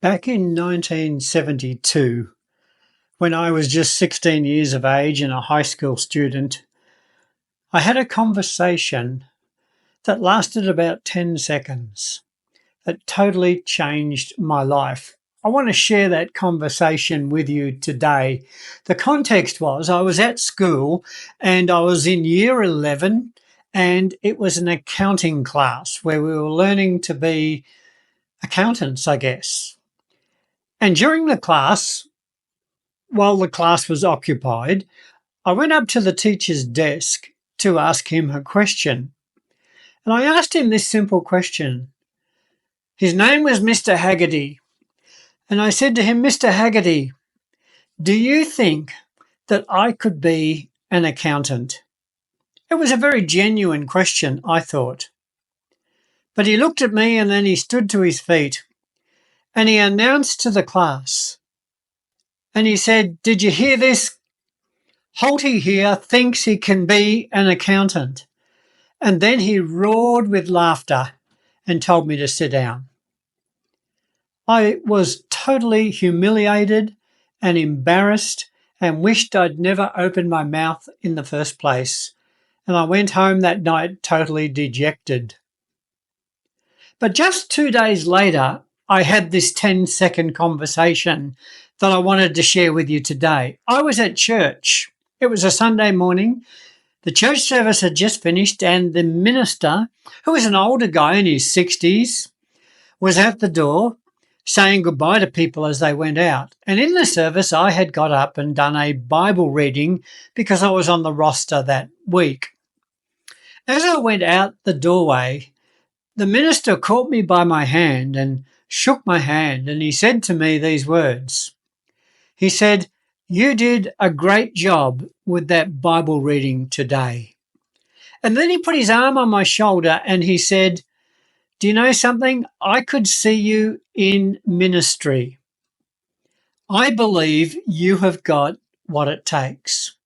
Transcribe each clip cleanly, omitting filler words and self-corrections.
Back in 1972, when I was just 16 years of age and a high school student, I had a conversation that lasted about 10 seconds that totally changed my life. I want to share that conversation with you today. The context was I was at school and I was in year 11 and it was an accounting class where we were learning to be accountants, I guess. And during the class, while the class was occupied, I went up to the teacher's desk to ask him a question. And I asked him this simple question. His name was Mr. Haggerty. And I said to him, Mr. Haggerty, do you think that I could be an accountant? It was a very genuine question, I thought. But he looked at me and then he stood to his feet and he announced to the class, and he said, did you hear this? Holty here thinks he can be an accountant. And then he roared with laughter and told me to sit down. I was totally humiliated and embarrassed and wished I'd never opened my mouth in the first place. And I went home that night totally dejected. But just 2 days later, I had this 10-second conversation that I wanted to share with you today. I was at church. It was a Sunday morning. The church service had just finished and the minister, who was an older guy in his 60s, was at the door saying goodbye to people as they went out. And in the service, I had got up and done a Bible reading because I was on the roster that week. As I went out the doorway, the minister caught me by my hand and shook my hand, and he said to me these words. He said, you did a great job with that Bible reading today. And then he put his arm on my shoulder and he said, do you know something? I could see you in ministry. I believe you have got what it takes.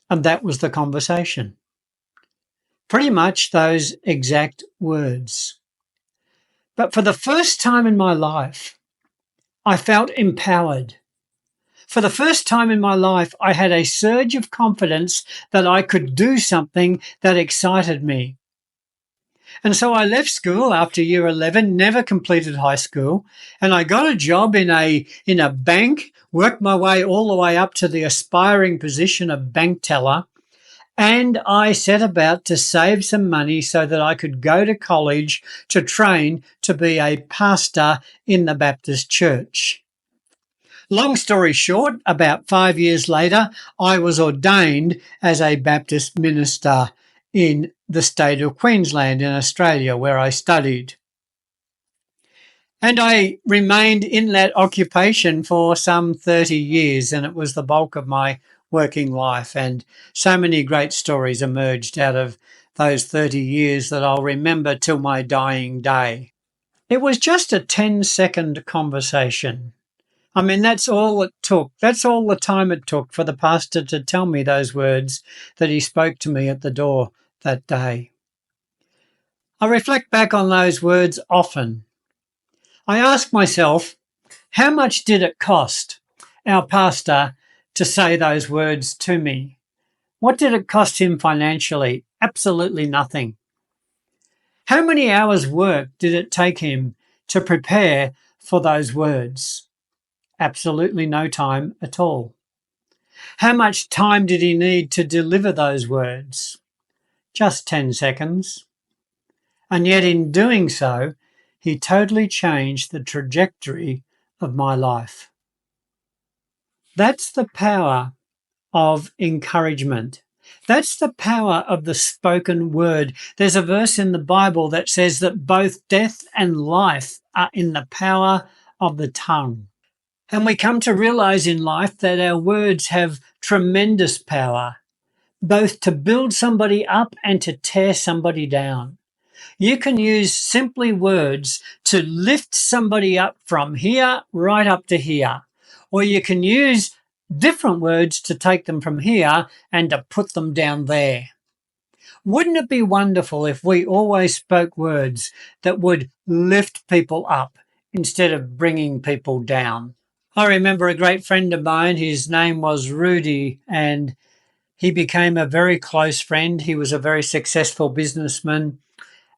And that was the conversation. Pretty much those exact words. But for the first time in my life, I felt empowered. For the first time in my life, I had a surge of confidence that I could do something that excited me. And so I left school after year 11, never completed high school, and I got a job in a bank, worked my way all the way up to the aspiring position of bank teller, and I set about to save some money so that I could go to college to train to be a pastor in the Baptist church. Long story short, about 5 years later, I was ordained as a Baptist minister in the state of Queensland in Australia, where I studied. And I remained in that occupation for some 30 years, and it was the bulk of my working life. And so many great stories emerged out of those 30 years that I'll remember till my dying day. It was just a 10-second conversation. I mean, that's all it took. That's all the time it took for the pastor to tell me those words that he spoke to me at the door that day. I reflect back on those words often. I ask myself, how much did it cost our pastor to say those words to me? What did it cost him financially? Absolutely nothing. How many hours' work did it take him to prepare for those words? Absolutely no time at all. How much time did he need to deliver those words? Just 10 seconds. And yet in doing so, he totally changed the trajectory of my life. That's the power of encouragement. That's the power of the spoken word. There's a verse in the Bible that says that both death and life are in the power of the tongue. And we come to realize in life that our words have tremendous power, both to build somebody up and to tear somebody down. You can use simply words to lift somebody up from here right up to here, or you can use different words to take them from here and to put them down there. Wouldn't it be wonderful if we always spoke words that would lift people up instead of bringing people down. I remember a great friend of mine, his name was Rudy, and he became a very close friend. He was a very successful businessman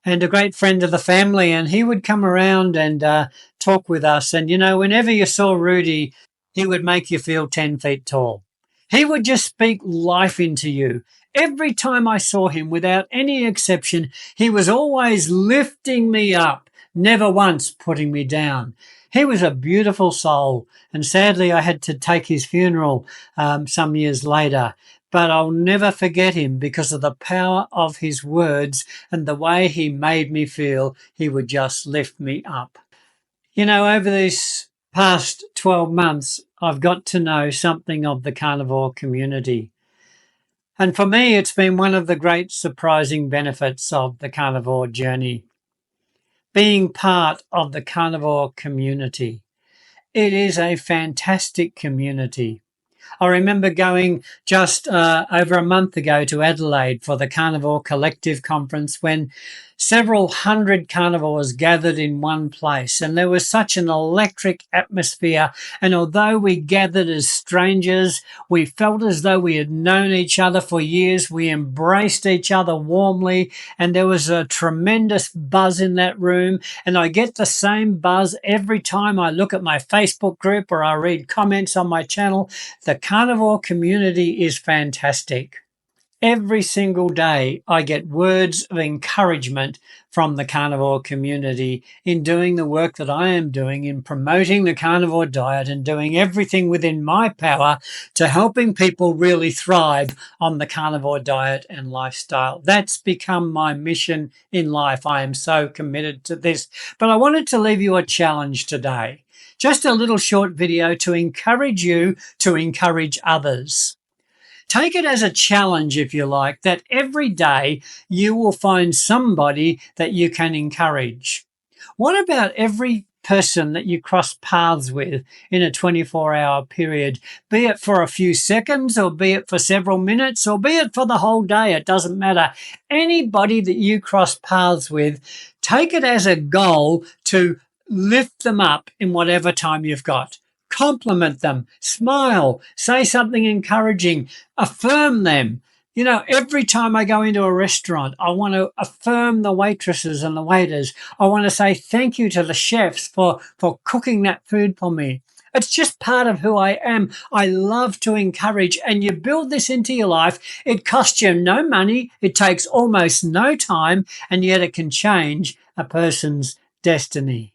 and a great friend of the family. And he would come around and talk with us. And, whenever you saw Rudy, he would make you feel 10 feet tall. He would just speak life into you. Every time I saw him, without any exception, he was always lifting me up, never once putting me down. He was a beautiful soul. And sadly, I had to take his funeral some years later. But I'll never forget him because of the power of his words and the way he made me feel. He would just lift me up. Over these past 12 months, I've got to know something of the carnivore community. And for me, it's been one of the great surprising benefits of the carnivore journey. Being part of the carnivore community. It is a fantastic community. I remember going just over a month ago to Adelaide for the Carnivore Collective Conference when several hundred carnivores gathered in one place, and there was such an electric atmosphere. And although we gathered as strangers, we felt as though we had known each other for years. We embraced each other warmly, and there was a tremendous buzz in that room. And I get the same buzz every time I look at my Facebook group or I read comments on my channel. The carnivore community is fantastic. Every single day, I get words of encouragement from the carnivore community in doing the work that I am doing in promoting the carnivore diet and doing everything within my power to helping people really thrive on the carnivore diet and lifestyle. That's become my mission in life. I am so committed to this. But I wanted to leave you a challenge today. Just a little short video to encourage you to encourage others. Take it as a challenge, if you like, that every day you will find somebody that you can encourage. What about every person that you cross paths with in a 24-hour period, be it for a few seconds or be it for several minutes or be it for the whole day? It doesn't matter. Anybody that you cross paths with, take it as a goal to lift them up in whatever time you've got. Compliment them, smile, say something encouraging, affirm them. Every time I go into a restaurant, I want to affirm the waitresses and the waiters. I want to say thank you to the chefs for cooking that food for me. It's just part of who I am. I love to encourage, and you build this into your life. It costs you no money. It takes almost no time, and yet it can change a person's destiny.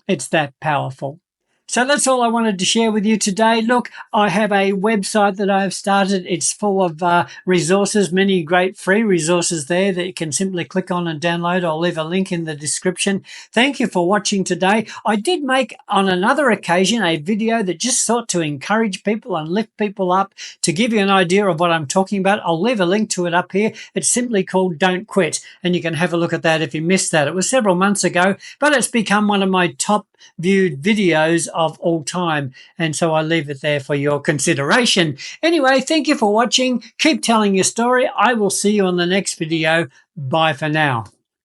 It's that powerful. So that's all I wanted to share with you today. Look, I have a website that I've started. It's full of resources, many great free resources there that you can simply click on and download. I'll leave a link in the description. Thank you for watching today. I did make on another occasion a video that just sought to encourage people and lift people up to give you an idea of what I'm talking about. I'll leave a link to it up here. It's simply called Don't Quit, and you can have a look at that if you missed that. It was several months ago, but it's become one of my top viewed videos of all time, and so I leave it there for your consideration. Anyway, thank you for watching. Keep telling your story. I will see you on the next video. Bye for now.